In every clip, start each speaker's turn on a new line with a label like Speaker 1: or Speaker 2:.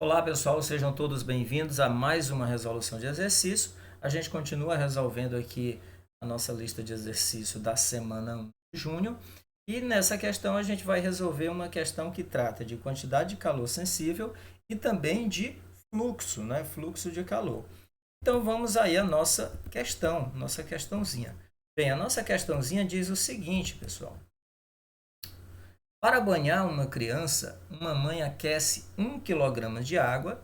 Speaker 1: Olá pessoal, sejam todos bem-vindos a mais uma resolução de exercício. A gente continua resolvendo aqui a nossa lista de exercício da semana 1 de junho. E nessa questão a gente vai resolver uma questão que trata de quantidade de calor sensível e também de fluxo, né? Fluxo de calor. Então vamos aí à nossa questão, nossa questãozinha. Bem, a nossa questãozinha diz o seguinte, pessoal. Para banhar uma criança, uma mãe aquece 1 kg de água,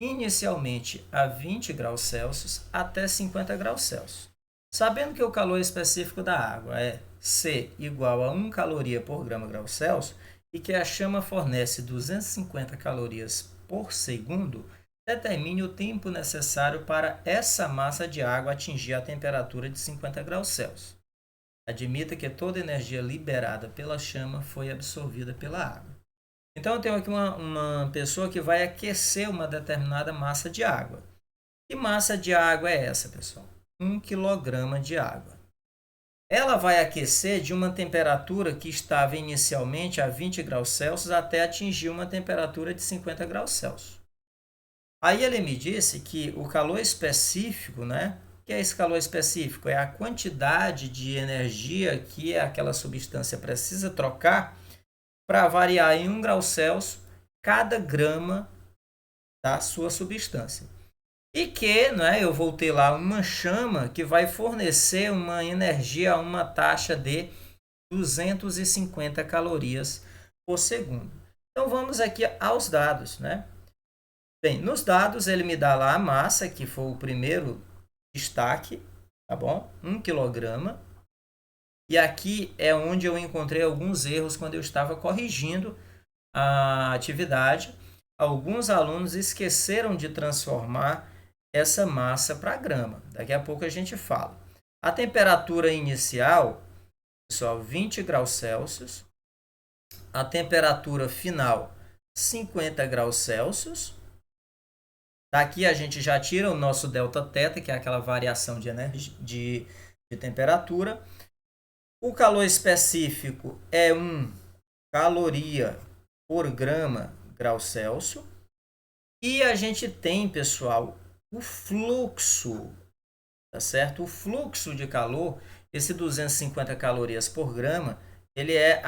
Speaker 1: inicialmente a 20 graus Celsius até 50 graus Celsius. Sabendo que o calor específico da água é C igual a 1 caloria por grau Celsius e que a chama fornece 250 calorias por segundo, determine o tempo necessário para essa massa de água atingir a temperatura de 50 graus Celsius. Admita que toda energia liberada pela chama foi absorvida pela água. Então, eu tenho aqui uma pessoa que vai aquecer uma determinada massa de água. Que massa de água é essa, pessoal? 1 kg de água. Ela vai aquecer de uma temperatura que estava inicialmente a 20 graus Celsius até atingir uma temperatura de 50 graus Celsius. Aí ele me disse que o calor específico, né? O que é esse calor específico? É a quantidade de energia que aquela substância precisa trocar para variar em 1 grau Celsius cada grama da sua substância. E que, né, eu vou ter lá uma chama que vai fornecer uma energia a uma taxa de 250 calorias por segundo. Então vamos aqui aos dados, né? Bem, nos dados ele me dá lá a massa, que foi o primeiro destaque, tá bom? 1 kg. E aqui é onde eu encontrei alguns erros quando eu estava corrigindo a atividade. Alguns alunos esqueceram de transformar essa massa para grama. Daqui a pouco a gente fala. A temperatura inicial, pessoal, 20 graus Celsius. A temperatura final, 50 graus Celsius. Daqui a gente já tira o nosso delta-teta, que é aquela variação de, energia, de temperatura. O calor específico é 1 caloria por grau Celsius. E a gente tem, pessoal, o fluxo, tá certo? O fluxo de calor, esse 250 calorias por grama, ele é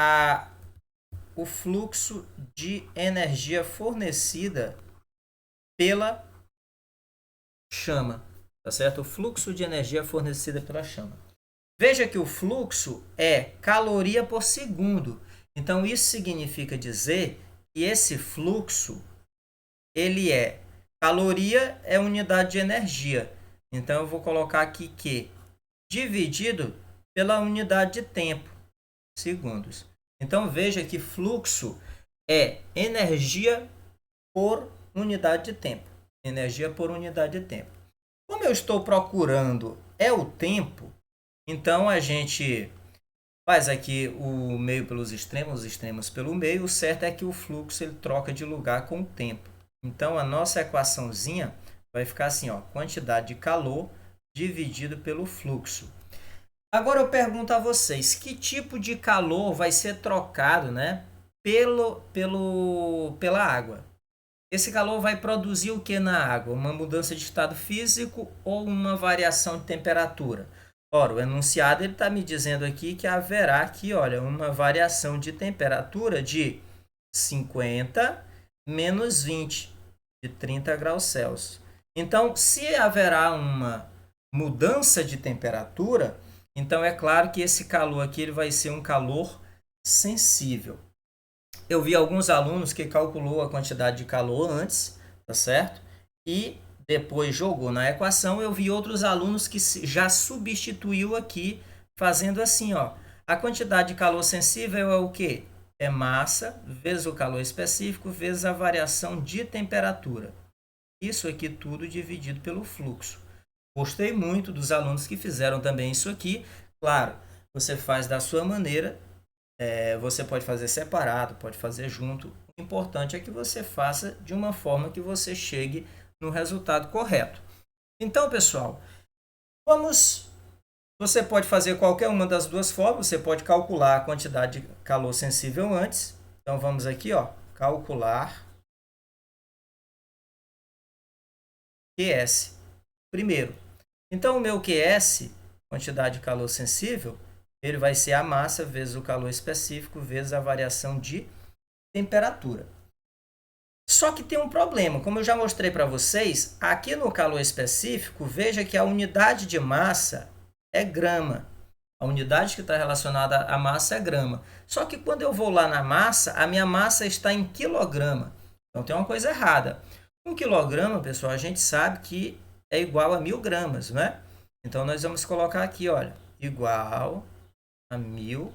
Speaker 1: o fluxo de energia fornecida pela chama, tá certo? O fluxo de energia fornecida pela chama. Veja que o fluxo é caloria por segundo. Então, isso significa dizer que esse fluxo, ele é caloria é unidade de energia. Então, eu vou colocar aqui que dividido pela unidade de tempo, segundos. Então, veja que fluxo é energia por unidade de tempo. Energia por unidade de tempo. Como eu estou procurando é o tempo, então a gente faz aqui o meio pelos extremos, os extremos pelo meio. O certo é que o fluxo ele troca de lugar com o tempo. Então a nossa equaçãozinha vai ficar assim, ó, quantidade de calor dividido pelo fluxo. Agora eu pergunto a vocês, que tipo de calor vai ser trocado, né, pela água? Esse calor vai produzir o que na água? Uma mudança de estado físico ou uma variação de temperatura? Ora, o enunciado está me dizendo aqui que haverá aqui, olha, uma variação de temperatura de 50 menos 20, de 30 graus Celsius. Então, se haverá uma mudança de temperatura, então é claro que esse calor aqui ele vai ser um calor sensível. Eu vi alguns alunos que calculou a quantidade de calor antes, tá certo? E depois jogou na equação. Eu vi outros alunos que já substituiu aqui, fazendo assim, ó. A quantidade de calor sensível é o quê? É massa vezes o calor específico vezes a variação de temperatura. Isso aqui tudo dividido pelo fluxo. Gostei muito dos alunos que fizeram também isso aqui. Claro, você faz da sua maneira. Você pode fazer separado, pode fazer junto. O importante é que você faça de uma forma que você chegue no resultado correto. Então, pessoal, você pode fazer qualquer uma das duas formas. Você pode calcular a quantidade de calor sensível antes. Então, vamos aqui, ó, calcular QS primeiro. Então, o meu QS, quantidade de calor sensível, ele vai ser a massa vezes o calor específico vezes a variação de temperatura. Só que tem um problema, como eu já mostrei para vocês, aqui no calor específico, veja que a unidade de massa é grama. A unidade que está relacionada à massa é grama. Só que quando eu vou lá na massa, a minha massa está em quilograma. Então tem uma coisa errada. 1 quilograma, pessoal, a gente sabe que é igual a 1000 gramas, né? Então nós vamos colocar aqui, olha, igual a 1000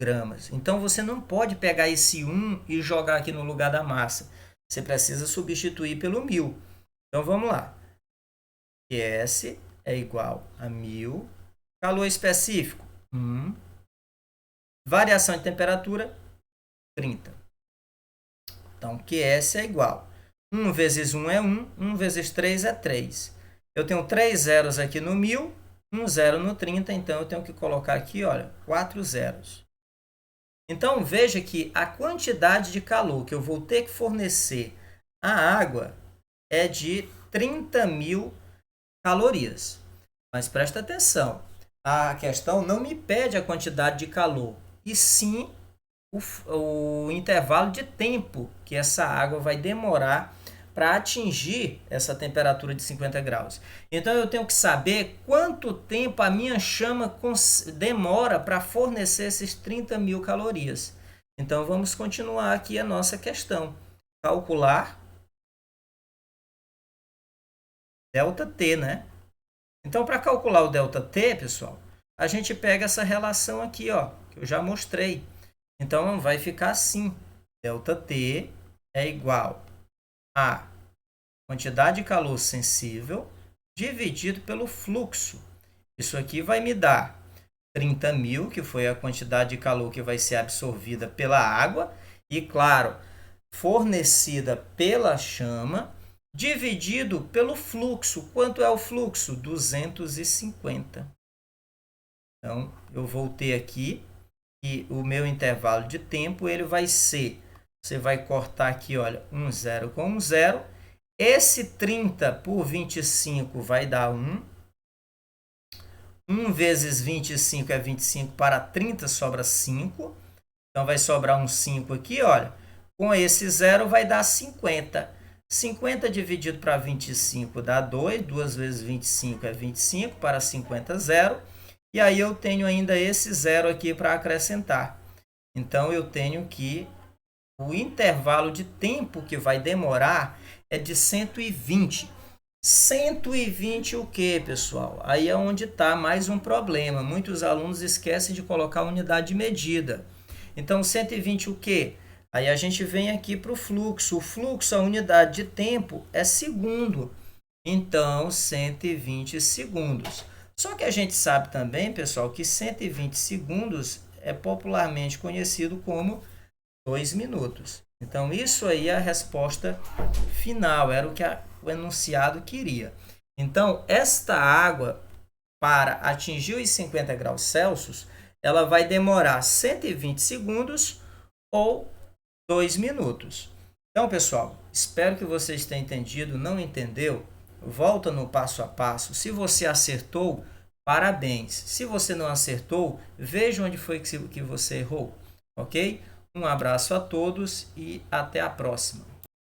Speaker 1: gramas. Então você não pode pegar esse 1 e jogar aqui no lugar da massa. Você precisa substituir pelo 1000. Então vamos lá. QS é igual a 1000. Calor específico, 1. Variação de temperatura, 30. Então, QS é igual. 1 vezes 1 é 1, 1 vezes 3 é 3. Eu tenho 3 zeros aqui no 1000, 1 zero no 30, então eu tenho que colocar aqui, olha, 4 zeros. Então, veja que a quantidade de calor que eu vou ter que fornecer à água é de 30.000 calorias. Mas presta atenção, a questão não me pede a quantidade de calor, e sim o intervalo de tempo que essa água vai demorar para atingir essa temperatura de 50 graus. Então, eu tenho que saber quanto tempo a minha chama demora para fornecer esses 30.000 calorias. Então, vamos continuar aqui a nossa questão. Calcular ΔT, né? Então, para calcular o ΔT, pessoal, a gente pega essa relação aqui, ó, que eu já mostrei. Então, vai ficar assim. ΔT é igual a quantidade de calor sensível dividido pelo fluxo. Isso aqui vai me dar 30.000, que foi a quantidade de calor que vai ser absorvida pela água e, claro, fornecida pela chama, dividido pelo fluxo. Quanto é o fluxo? 250. Então, eu vou ter aqui e o meu intervalo de tempo ele vai ser, você vai cortar aqui, olha, 1 zero com 1 zero. Esse 30 por 25 vai dar 1. 1 vezes 25 é 25, para 30 sobra 5. Então, vai sobrar um 5 aqui, olha. Com esse zero vai dar 50. 50 dividido para 25 dá 2. 2 vezes 25 é 25, para 50, 0. E aí eu tenho ainda esse zero aqui para acrescentar. Então, eu tenho que o intervalo de tempo que vai demorar é de 120. 120 o quê, pessoal? Aí é onde está mais um problema. Muitos alunos esquecem de colocar a unidade de medida. Então, 120 o quê? Aí a gente vem aqui para o fluxo. O fluxo, a unidade de tempo, é segundo. Então, 120 segundos. Só que a gente sabe também, pessoal, que 120 segundos é popularmente conhecido como 2 minutos. Então, isso aí é a resposta final, era o que o enunciado queria. Então, esta água, para atingir os 50 graus Celsius, ela vai demorar 120 segundos ou 2 minutos. Então, pessoal, espero que vocês tenham entendido. Não entendeu? Volta no passo a passo. Se você acertou, parabéns. Se você não acertou, veja onde foi que você errou. Ok? Um abraço a todos e até a próxima.